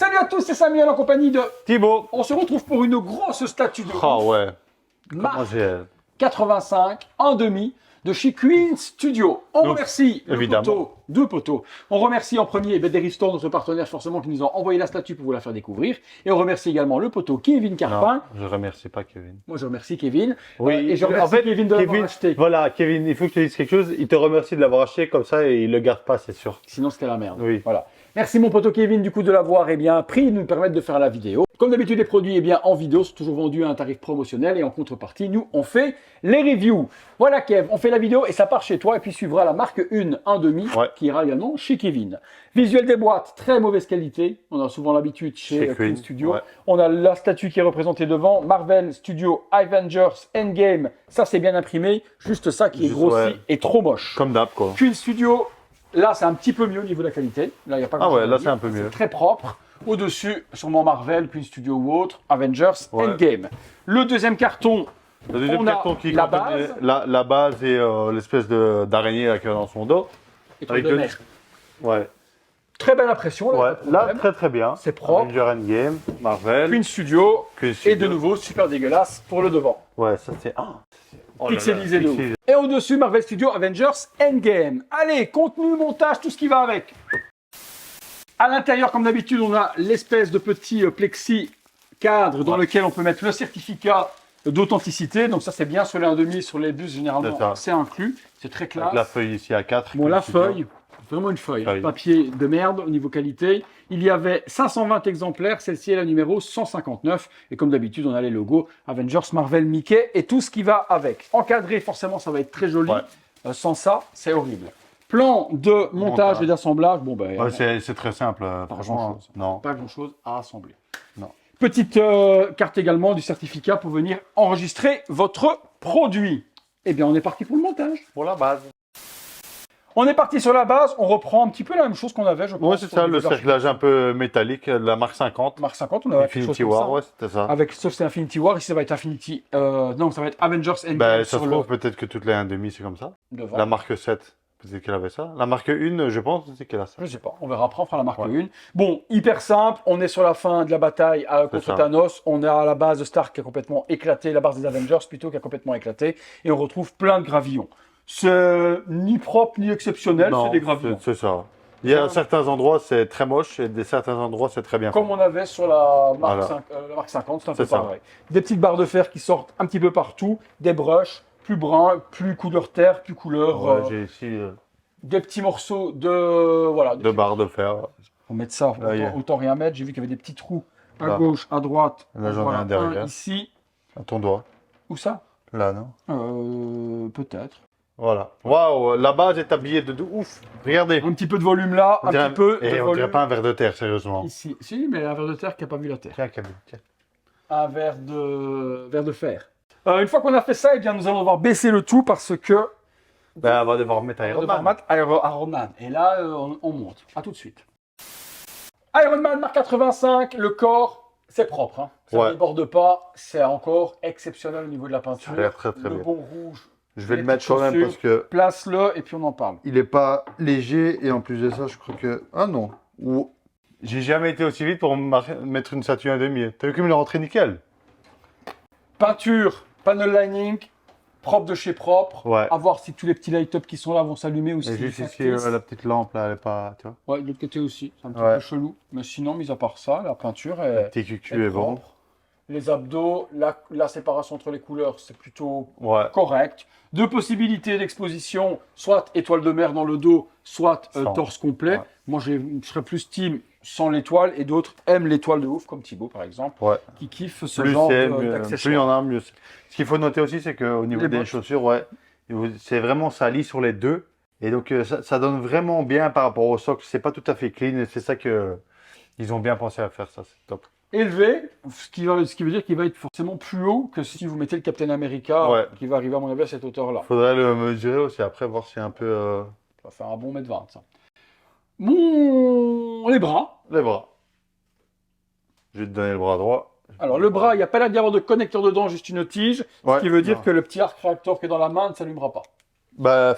Salut à tous, c'est Samuel en compagnie de Thibaut. On se retrouve pour une grosse statue de Oh ouais. Mark j'ai... 85 en demi de chez Queen Studio. On remercie le poteau, deux poteaux. On remercie en premier Derry Store, notre partenaire forcément, qui nous a envoyé la statue pour vous la faire découvrir. Et on remercie également le poteau Kevin Carpin. Non, je remercie pas Kevin. Moi je remercie Kevin. Oui, et je remercie Kevin de l'avoir acheté. Voilà, Kevin, il faut que je te dise quelque chose. Il te remercie de l'avoir acheté comme ça et il le garde pas, c'est sûr. Sinon c'était la merde. Oui. Voilà. Merci mon poteau Kevin du coup de l'avoir pris et de nous permettre de faire la vidéo. Comme d'habitude les produits en vidéo sont toujours vendus à un tarif promotionnel et en contrepartie nous on fait les reviews. Voilà Kev, on fait la vidéo et ça part chez toi et puis suivra la marque 1,5 qui ira également chez Kevin. Visuel des boîtes, très mauvaise qualité. On a souvent l'habitude chez Queen Studio. Ouais. On a la statue qui est représentée devant. Marvel Studio Avengers Endgame, ça c'est bien imprimé. Juste ça qui est grossi et trop moche. Comme d'hab quoi. Queen Studio. Là, c'est un petit peu mieux au niveau de la qualité. Là, il n'y a pas grand-chose à dire. C'est un peu mieux. C'est très propre. Au-dessus, sûrement Marvel, Queen Studio ou autre, Avengers, Endgame. Le deuxième carton, qui la base. La base et l'espèce d'araignée qu'il a dans son dos. Et avec de mer. Ouais. Très belle impression. Là, très très bien. C'est propre. Avengers Endgame, Marvel. Queen Studio. Et de nouveau, super dégueulasse pour le devant. Ouais, ça c'est... Pixelisé de ouf. Et au-dessus, Marvel Studio Avengers Endgame. Allez, contenu, montage, tout ce qui va avec. À l'intérieur, comme d'habitude, on a l'espèce de petit plexi cadre dans lequel on peut mettre le certificat d'authenticité. Donc ça, c'est bien sur les 1,5, sur les bus, généralement, c'est inclus. C'est très classe. Avec la feuille ici à 4. Bon, la feuille, vraiment une feuille. Papier de merde au niveau qualité. Il y avait 520 exemplaires. Celle-ci est la numéro 159. Et comme d'habitude, on a les logos Avengers, Marvel, Mickey et tout ce qui va avec. Encadré, forcément, ça va être très joli. Sans ça, c'est horrible. Plan de montage et d'assemblage. Bon, ben, c'est très simple. Pas grand-chose. Non. Pas grand-chose à assembler. Non. Petite carte également du certificat pour venir enregistrer votre produit. Eh bien, on est parti pour le montage. Pour la base. On est parti sur la base, on reprend un petit peu la même chose qu'on avait, je pense. Oui, c'est ça, le cerclage un peu métallique de la marque 50. Marque 50, on avait Infinity War, ouais, c'était ça. Sauf c'est Infinity War, ici ça va être Infinity... non, ça va être Avengers Endgame. Ben, ça se trouve, peut-être que toutes les 1,5 c'est comme ça. Devant. La marque 7, peut-être qu'elle avait ça. La marque 1, je pense, c'est qu'elle a ça. Je sais pas, on verra après, on fera la marque 1. Bon, hyper simple, on est sur la fin de la bataille contre Thanos. On est à la base de Stark qui a complètement éclaté, la base des Avengers plutôt qui a complètement éclaté. Et on retrouve plein de gravillons. C'est ni propre ni exceptionnel, c'est des gravillons. C'est ça. Il y a certains endroits, c'est très moche et certains endroits, c'est très bien. Comme on avait sur la marque, la marque 50, c'est un peu pareil. Des petites barres de fer qui sortent un petit peu partout, des brushes, plus brun, plus couleur terre, plus couleur... j'ai ici... des petits morceaux de... Voilà. De barres de fer. On met ça, autant rien mettre. J'ai vu qu'il y avait des petits trous à gauche, à droite. Là, j'en ai un derrière. Ici. À ton doigt. Où ça? Là, non? Peut-être. Voilà. Waouh, la base est habillée de ouf. Regardez. Un petit peu de volume là, un petit peu de volume. On dirait pas un verre de terre, sérieusement. Ici, si, mais un verre de terre qui n'a pas vu la terre. Tiens. Un verre de fer. Une fois qu'on a fait ça, eh bien, nous allons devoir baisser le tout parce que... Ben, on va devoir mettre Iron Man. Et là, on monte. À tout de suite. Iron Man Mark 85, le corps, c'est propre. Hein. Ça ne déborde pas. C'est encore exceptionnel au niveau de la peinture. Ça a l'air très bien. Le bon rouge. Je vais le mettre quand même parce que... Place-le et puis on en parle. Il n'est pas léger et en plus de ça, je crois que... Ah non. J'ai jamais été aussi vite pour mettre une statue 1,5. T'as vu comme il est rentré nickel? Peinture, panel lining, propre de chez propre. Ouais. À voir si tous les petits light-up qui sont là vont s'allumer aussi. Et juste ici, la petite lampe là, elle est pas... Tu vois? Ouais, de l'autre côté aussi. C'est un petit peu chelou. Mais sinon, mis à part ça, la peinture est... Le petit cucu est bon. Les abdos, la séparation entre les couleurs, c'est plutôt correct. Deux possibilités d'exposition, soit étoile de mer dans le dos, soit torse complet. Moi, je serais plus team sans l'étoile et d'autres aiment l'étoile de ouf, comme Thibaut par exemple, qui kiffe ce genre d'accessoires. Plus il y en a, mieux. Ce qu'il faut noter aussi, c'est qu'au niveau des chaussures, c'est vraiment sali sur les deux. Et donc, ça donne vraiment bien par rapport au socle. C'est pas tout à fait clean et c'est ça qu'ils ont bien pensé à faire, ça, c'est top. Élevé, ce qui veut dire qu'il va être forcément plus haut que si vous mettez le Captain America qui va arriver à mon avis à cette hauteur-là. Il faudrait le mesurer aussi après, voir si un peu... Ça va faire un bon mètre 20 ça. Les bras. Les bras. Je vais te donner le bras droit. Alors le bras, il n'y a pas l'air d'y avoir de connecteur dedans, juste une tige. Ce qui veut dire que le petit arc réacteur qui est dans la main ne s'allumera pas. Bah,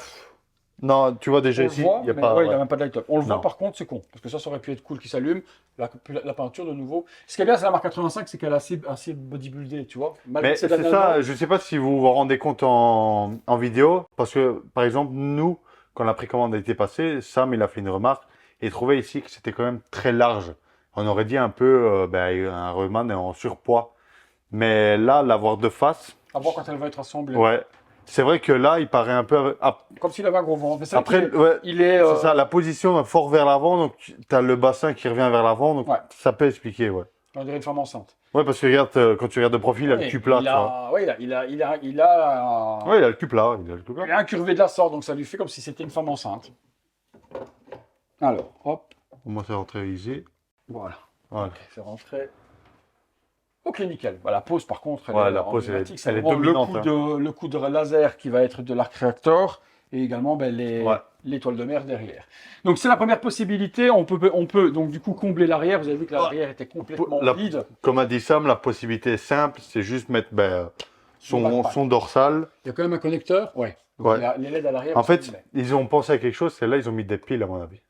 Non, tu vois déjà On le ici, voit, il n'y a mais pas. ouais, il n'y Ouais. a même pas de light up. On le voit Non. par contre, c'est con. Parce que ça aurait pu être cool qu'il s'allume. La peinture de nouveau. Ce qui est bien, c'est la marque 85, c'est qu'elle est assez bodybuildée, tu vois. Malgré Mais que c'est c'est de la ça, nano. je ne sais pas si vous vous rendez compte en vidéo, parce que par exemple, nous, quand la précommande a été passée, Sam, il a fait une remarque, et il trouvait ici que c'était quand même très large. On aurait dit un peu un Roman en surpoids. Mais là, l'avoir de face, À voir quand elle va être assemblée. ouais, c'est vrai que là, il paraît un peu. Comme s'il avait un gros ventre. Mais c'est vrai Après, qu'il est- ouais, il est, c'est ça, la position est fort vers l'avant, donc tu as le bassin qui revient vers l'avant, donc Ouais. ça peut expliquer, ouais. on dirait une femme enceinte. Ouais, parce que regarde, quand tu regardes de profil, il a le Ouais, cul plat, tu vois. ouais, Ouais, il a le cul plat, il a le cul plat. il a incurvé de la sorte, donc ça lui fait comme si c'était une femme enceinte. Alors, hop, Moi, c'est rentré ici. voilà. Voilà. Ok, c'est rentré. Ok, nickel. Bah, la pose, par contre, Ouais, est la pose, emblématique. C'est elle est vraiment dominante, le coup de laser qui va être de l'arc réacteur et également Ouais. l'étoile de mer derrière. Donc, c'est la première possibilité. On peut donc du coup combler l'arrière. Vous avez vu que l'arrière était complètement La- vide. Comme a dit Sam, la possibilité est simple, c'est juste mettre Le backpack. son dorsal. Il y a quand même un connecteur. Ouais. Donc, Ouais. les LED à l'arrière. En vous fait, savez. ils ont pensé à quelque chose, c'est là, ils ont mis des piles, à mon avis.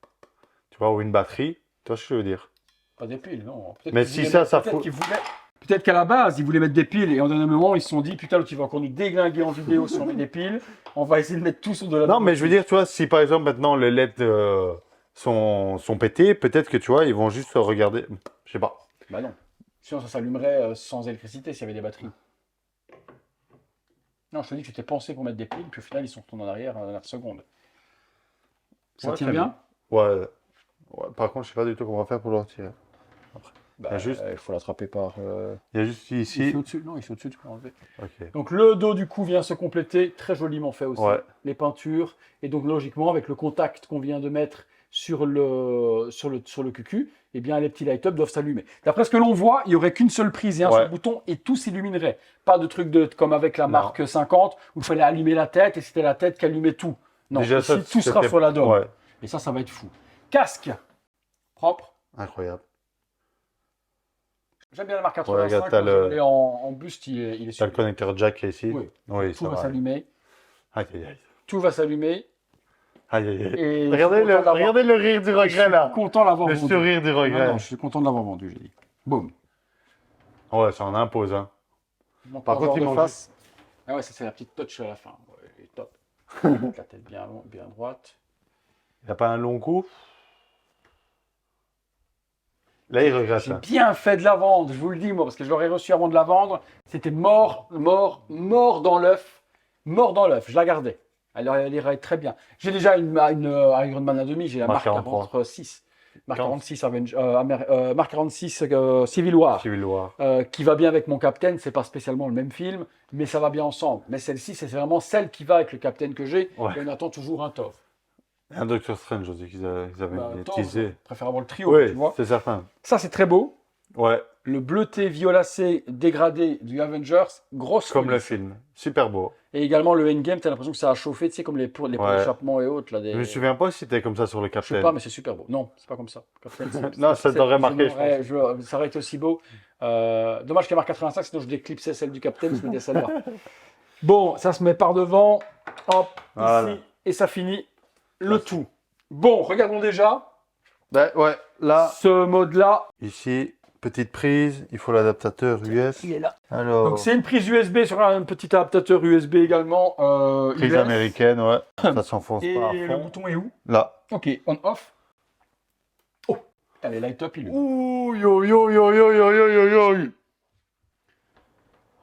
Tu vois, ou une batterie. Tu vois ce que je veux dire? Pas des piles, non. Peut-être Mais qu'ils si voulaient ça, mettre- ça peut-être fout- qu'ils voulaient- Peut-être qu'à la base, ils voulaient mettre des piles et en dernier moment, ils se sont dit putain, l'autre il va encore nous déglinguer en vidéo si on met des piles. On va essayer de mettre tout sur de la. Non, mais je veux dire, tu vois, si par exemple maintenant les LED sont pétés, peut-être que tu vois, ils vont juste regarder. Je sais pas. Bah non. Sinon, ça s'allumerait sans électricité s'il y avait des batteries. Non, je te dis que c'était pensé pour mettre des piles, puis au final, ils sont retournés en arrière à la dernière seconde. Ça Ouais, tient très bien? Ouais. Ouais. Par contre, je sais pas du tout comment on va faire pour le retirer. Bah, Il y a juste- il faut l'attraper par. Il y a juste ici. Il est au-dessus. Non, il est au-dessus, tu peux l'enlever. Ok. Donc le dos du coup vient se compléter, très joliment fait aussi, Ouais. les peintures, et donc logiquement avec le contact qu'on vient de mettre sur le cucu, eh bien les petits light-up doivent s'allumer. D'après ce que l'on voit, il n'y aurait qu'une seule prise et un Ouais. seul bouton et tout s'illuminerait. Pas de truc comme avec la Non. marque 50 où il fallait allumer la tête et c'était la tête qui allumait tout. Non, Déjà, ici, ça, tout sera c'était- sur la dôme. Ouais. Et ça va être fou. Casque, propre. Incroyable. J'aime bien la marque Ouais, 85, regarde, t'as moi, je le- l'ai en buste, il est T'as le super. connecteur jack qui est ici. Oui. Oui, Tout ça va va. s'allumer. Aïe, aïe, aïe. Tout va s'allumer. Aïe, aïe, aïe. Et Regardez je suis content d'avoir- regardez le rire du Je regret suis là. content de l'avoir Le vendu. sourire du regret. Non, je suis content de l'avoir vendu, j'ai dit. Boum. Ouais, ça en impose. Hein. Donc, Par contre, encore il de manque face. Ah ouais, ça c'est la petite touch à la fin. Ouais, il est top. Avec la tête bien droite. Il n'a pas un long coup. Là, il regrette. J'ai Hein. bien fait de la vendre, je vous le dis moi, parce que je l'aurais reçu avant de la vendre. C'était mort dans l'œuf. Mort dans l'œuf, je la gardais. Elle irait très bien. J'ai déjà une Iron Man à demi, j'ai la Mark Mark 43. 46. Mark 46, Mark 46 Civil War. Civil War. Qui va bien avec mon Captain, c'est pas spécialement le même film, mais ça va bien ensemble. Mais celle-ci, c'est vraiment celle qui va avec le Captain que j'ai, Ouais. et on attend toujours un Tov. Et un Doctor Strange aussi qu'ils avaient Bah, Tov, teasé. préfère le trio, Oui, tu vois. c'est certain. Ça, c'est très beau. Ouais, Le bleuté violacé dégradé du Avengers, grosse comme le folie. film. Super beau. Et également le Endgame, t'as l'impression que ça a chauffé, tu sais, comme les pots Ouais. d'échappement et autres. Là, Je me souviens pas si c'était comme ça sur le Je sais Captain. pas, mais c'est super beau. Non, c'est pas comme ça. Captain, Non, ça t'aurait marqué, Ça aurait été aussi beau. Dommage qu'il y ait marqué 85, sinon je déclipsais celle du Captain, je mettais celle-là. Bon, ça se met par devant. Hop, Voilà. ici. Et ça finit le tout. Bon, regardons déjà Ben, ouais, là, ce mode-là. ici, petite prise. Il faut l'adaptateur US. Il est là. Alors, Donc c'est une prise USB sur un petit adaptateur USB également. prise US. américaine, ouais. Ça s'enfonce Et pas à le fond. bouton est où? Là. Ok, on-off. Oh, putain, les light-up, il est. Ouh, yo, yo, yo, yo, yo, yo, yo, yo.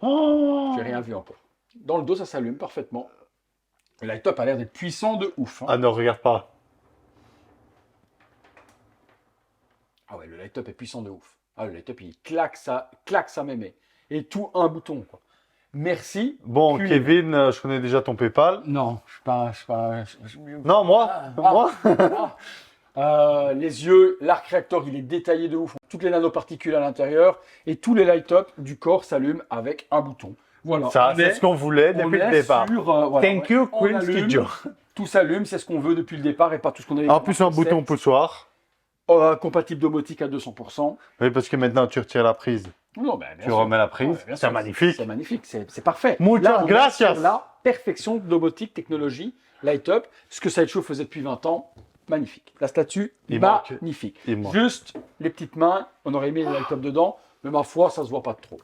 Oh. J'ai rien vu encore. Dans le dos, ça s'allume parfaitement. Le light-up a l'air d'être puissant de ouf. Hein. Ah non, regarde pas. Ah ouais, le light-up est puissant de ouf. Ah, le light-up, il claque ça mémé. Et tout un bouton, quoi. Merci. Bon, Puis- Kevin, je connais déjà ton PayPal. Non, je suis pas... Non, moi. Moi. Les yeux, l'arc réacteur, il est détaillé de ouf. Toutes les nanoparticules à l'intérieur. Et tous les light-up du corps s'allument avec un bouton. Voilà. Ça, On c'est est- ce qu'on voulait on depuis le est départ. sur, voilà, Thank you, on Queen allume, Studio. Tout s'allume, c'est ce qu'on veut depuis le départ et pas tout ce qu'on avait. En plus, un bouton poussoir. Compatible domotique à 200%. Oui, parce que maintenant, tu retires la prise. Non, ben, bien Tu sûr. remets la prise. Ouais, bien c'est sûr, magnifique. C'est magnifique, c'est parfait. Muchas Là, on est gracias. sur la perfection domotique, technologie. light up. Ce que Sideshow faisait depuis 20 ans, magnifique. La statue, Il manque. magnifique. Il manque. Juste les petites mains, on aurait aimé les light up dedans, mais ma foi, ça se voit pas trop.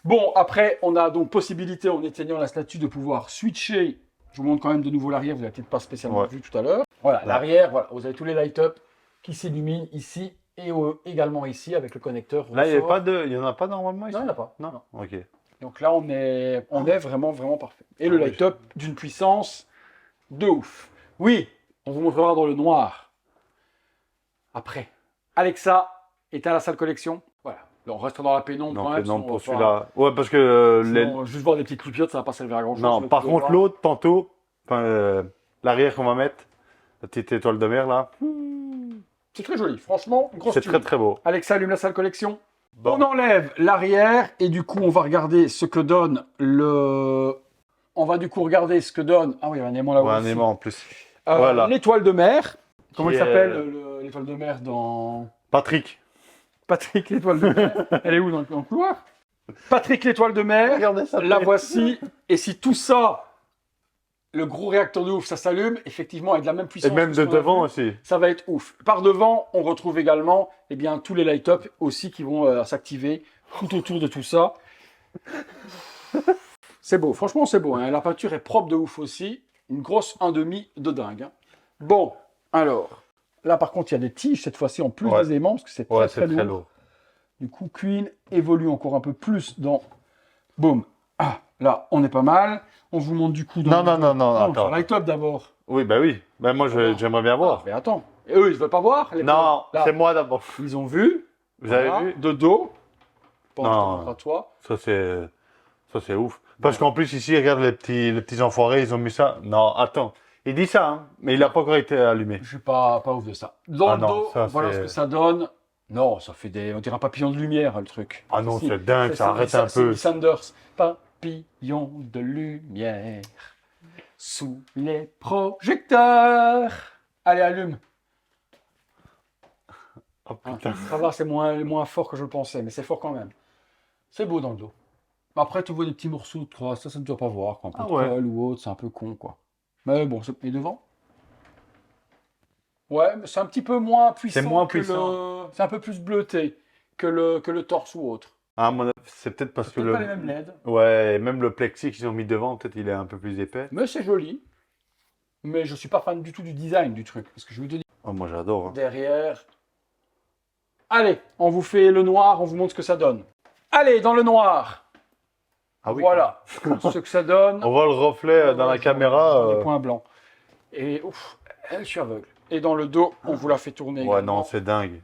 Bon, après, on a donc possibilité, en éteignant la statue, de pouvoir switcher. Je vous montre quand même de nouveau l'arrière, vous l'avez peut-être pas spécialement vu tout à l'heure. Voilà, l'arrière, voilà, vous avez tous les light up qui s'illuminent ici et également ici avec le connecteur. Là, il n'y en a pas normalement ici? Non, il n'y en a pas. Non. Ok. Donc là, on est vraiment, vraiment parfait. Et le light up d'une puissance de ouf. Oui, on vous montrera dans le noir. Après, Alexa, éteins la salle collection. Voilà. Là, on reste dans la pénombre quand même. Non, pour celui-là. Ouais, parce que juste voir des petites clipiottes, ça va pas servir à grand chose. non, par contre, l'autre, tantôt, l'arrière qu'on va mettre, la petite étoile de mer là, c'est très joli, franchement, grosse c'est tune. très très beau. Alexa, allume la salle collection. Bon. On enlève l'arrière et du coup, on va regarder ce que donne le. On va du coup regarder ce que donne. Ah oui, il y a un aimant là-haut. Ouais, un aussi. aimant en plus. Voilà. L'étoile de mer. Comment Qui il s'appelle est- l'étoile de mer dans. Patrick. Patrick, l'étoile de mer. Elle est où dans le couloir? Patrick, l'étoile de mer. Regardez ça. La voici. Et si tout ça, le gros réacteur de ouf, ça s'allume, effectivement, avec la même puissance. Et même que ce de qu'on a devant vu, aussi. ça va être ouf. Par devant, on retrouve également eh bien, tous les light-up aussi qui vont s'activer tout autour de tout ça. C'est beau, franchement c'est beau. Hein. La peinture est propre de ouf aussi. Une grosse 1,5 de dingue. Hein. Bon, alors, là par contre il y a des tiges cette fois-ci en plus des aimants parce que c'est Ouais, très, c'est très lourd. Du coup, Queen évolue encore un peu plus dans... Boum. Ah, là, on est pas mal. On vous montre du coup... Non, attends. Sur light-up d'abord. Oui, bah oui. Bah moi, j'aimerais bien Ah, voir. mais attends. Et eux, ils ne veulent pas voir les Non, Là, c'est moi d'abord. ils ont vu. Vous avez vu? De dos. Pas Non. à toi. Ça, c'est ouf. Parce qu'en plus, ici, regarde les petits enfoirés, ils ont mis ça. Non, attends. Il dit ça, hein, mais il n'a pas encore été allumé. Je suis pas ouf de ça. Dans le non, dos, ça, voilà c'est- ce que ça donne. Non, ça fait des... On dirait un papillon de lumière, le truc. Ah non, Si. c'est dingue, ça arrête un C'est peu. Lee Sanders. Papillon de lumière sous les projecteurs. Allez, allume. Oh Hein, putain. ça va, c'est moins fort que je le pensais, mais c'est fort quand même. C'est beau dans le dos. Après, tu vois des petits morceaux de croix, ça ne doit pas voir. Quoi. Un peu de ouais. colle ou autre, c'est un peu con, quoi. Mais bon, et devant? Ouais, mais c'est un petit peu moins puissant. C'est moins que puissant. C'est un peu plus bleuté que le torse ou autre. Ah, c'est peut-être parce que Peut-être pas les mêmes LED. Ouais, même le plexi qu'ils ont mis devant, peut-être il est un peu plus épais. Mais c'est joli. Mais je suis pas fan du tout du design du truc. Parce que je vous dis, Oh, moi j'adore. Hein. derrière... Allez, on vous fait le noir, on vous montre ce que ça donne. Allez, dans le noir. Ah oui. Voilà ce que ça donne. On voit le reflet dans la caméra. Des points blancs. Et ouf, je suis aveugle. Et dans le dos, on vous la fait tourner. Ouais, également. non, c'est dingue.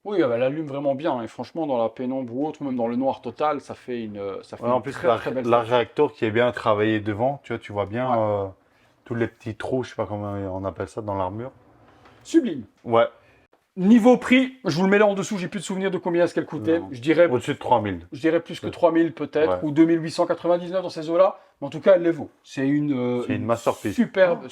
Oui, elle allume vraiment bien. Et franchement, dans la pénombre ou autre, même dans le noir total, ça fait une, Ouais, en plus, très belle la réacteur qui est bien travaillé devant, tu vois bien tous les petits trous, je sais pas comment on appelle ça, dans l'armure. sublime. Ouais, Niveau prix, je vous le mets là en dessous, j'ai plus de souvenir de combien est-ce qu'elle coûtait. Non. Je dirais au-dessus de 3000. plus que 3000 peut-être, Ouais. ou 2899 dans ces eaux-là. Mais en tout cas, elle les vaut. C'est une masterpiece. superbe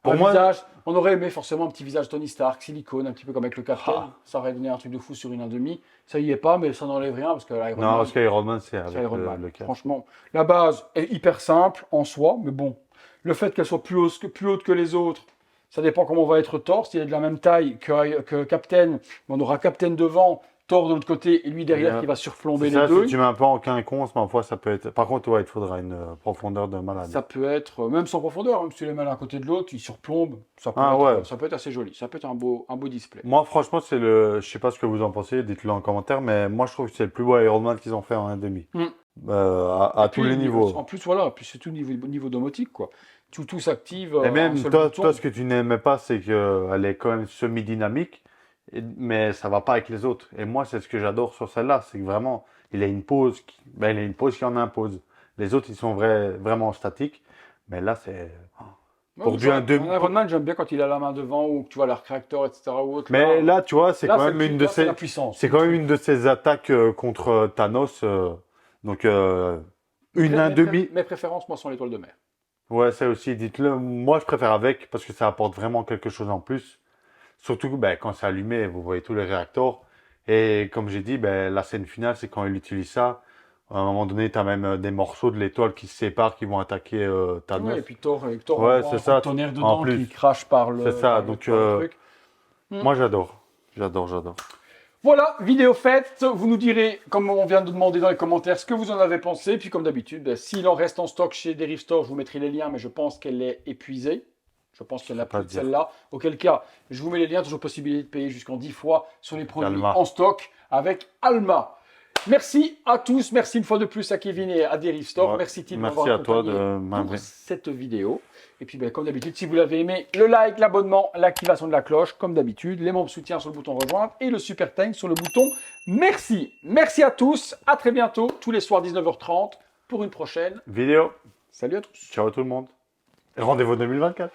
Pour un moi- visage. On aurait aimé forcément un petit visage Tony Stark, silicone, un petit peu comme avec le Captain. Ah. Ça aurait donné un truc de fou sur une 1,5. Ça y est pas, mais ça n'enlève rien parce que l'Iron Non, Man, parce qu'Iron Man, c'est c'est avec Iron Man. le cas. Franchement, la base est hyper simple en soi, mais bon, le fait qu'elle soit plus haute que les autres, ça dépend comment va être Thor. S'il est de la même taille que Captain, on aura Captain devant, Thor de l'autre côté et lui derrière Bien. qui va surplomber C'est les ça, deux. si tu mets un peu en quinconce, ma foi, ça peut être. Par contre, ouais, il te faudra une profondeur de malade. Ça peut être, même sans profondeur, même si tu les mets l'un à côté de l'autre, ils surplombent. Ça peut, Ah, être, ouais. ça peut être assez joli. Ça peut être un beau display. Moi, franchement, c'est le. Je sais pas ce que vous en pensez, dites-le en commentaire, mais moi, je trouve que c'est le plus beau Iron Man qu'ils ont fait en 1,5. À tous Puis, les niveaux. En plus, voilà, puis c'est tout niveau domotique, quoi. Tout s'active. Et même, un seul toi, bouton. ce que tu n'aimais pas, c'est qu'elle est quand même semi-dynamique, mais ça va pas avec les autres. Et moi, c'est ce que j'adore sur celle-là, c'est que vraiment, il a une pause qui en impose. Les autres, ils sont vraiment statiques, mais là, c'est... Ouais, pour mais du ça, 1,5. un Iron Man, j'aime bien quand il a la main devant ou que tu vois l'arc réacteur, etc. Ou autre, Mais là, tu vois, c'est là, quand le même truc, une de là, c'est ces... la puissance. C'est quand même une de ces attaques contre Thanos. Donc, une 1,5. Mes préférences, moi, sont l'étoile de mer. Ouais, ça aussi, dites-le. Moi, je préfère avec parce que ça apporte vraiment quelque chose en plus. Surtout ben, quand c'est allumé, vous voyez tous les réacteurs. Et comme j'ai dit, ben, la scène finale, c'est quand il utilise ça. À un moment donné, tu as même des morceaux de l'étoile qui se séparent, qui vont attaquer Thanos. Ouais, et puis Thor Ouais, envoie c'est un ça. tonnerre En dedans plus. qui crache par le, C'est ça, par le- donc, par le truc. Moi, j'adore. J'adore. Voilà, vidéo faite. Vous nous direz, comme on vient de demander dans les commentaires, ce que vous en avez pensé. Puis comme d'habitude, ben, s'il en reste en stock chez Derive Store, je vous mettrai les liens, mais je pense qu'elle est épuisée. Je pense qu'elle n'a pas plus de dire. celle-là. Auquel cas, je vous mets les liens, toujours possibilité de payer jusqu'en 10 fois sur les produits Alma. en stock avec Alma. Merci à tous, merci une fois de plus à Kevin et à Derive Store. Ouais, Merci Tim merci d'avoir à toi accompagné de pour m'inviter. cette vidéo. Et puis ben, comme d'habitude, si vous l'avez aimé, le like, l'abonnement, l'activation de la cloche, comme d'habitude, les membres soutien sur le bouton rejoindre et le super thanks sur le bouton merci. Merci à tous, à très bientôt, tous les soirs 19h30 pour une prochaine. Vidéo. Salut à tous. Ciao tout le monde. Et rendez-vous 2024.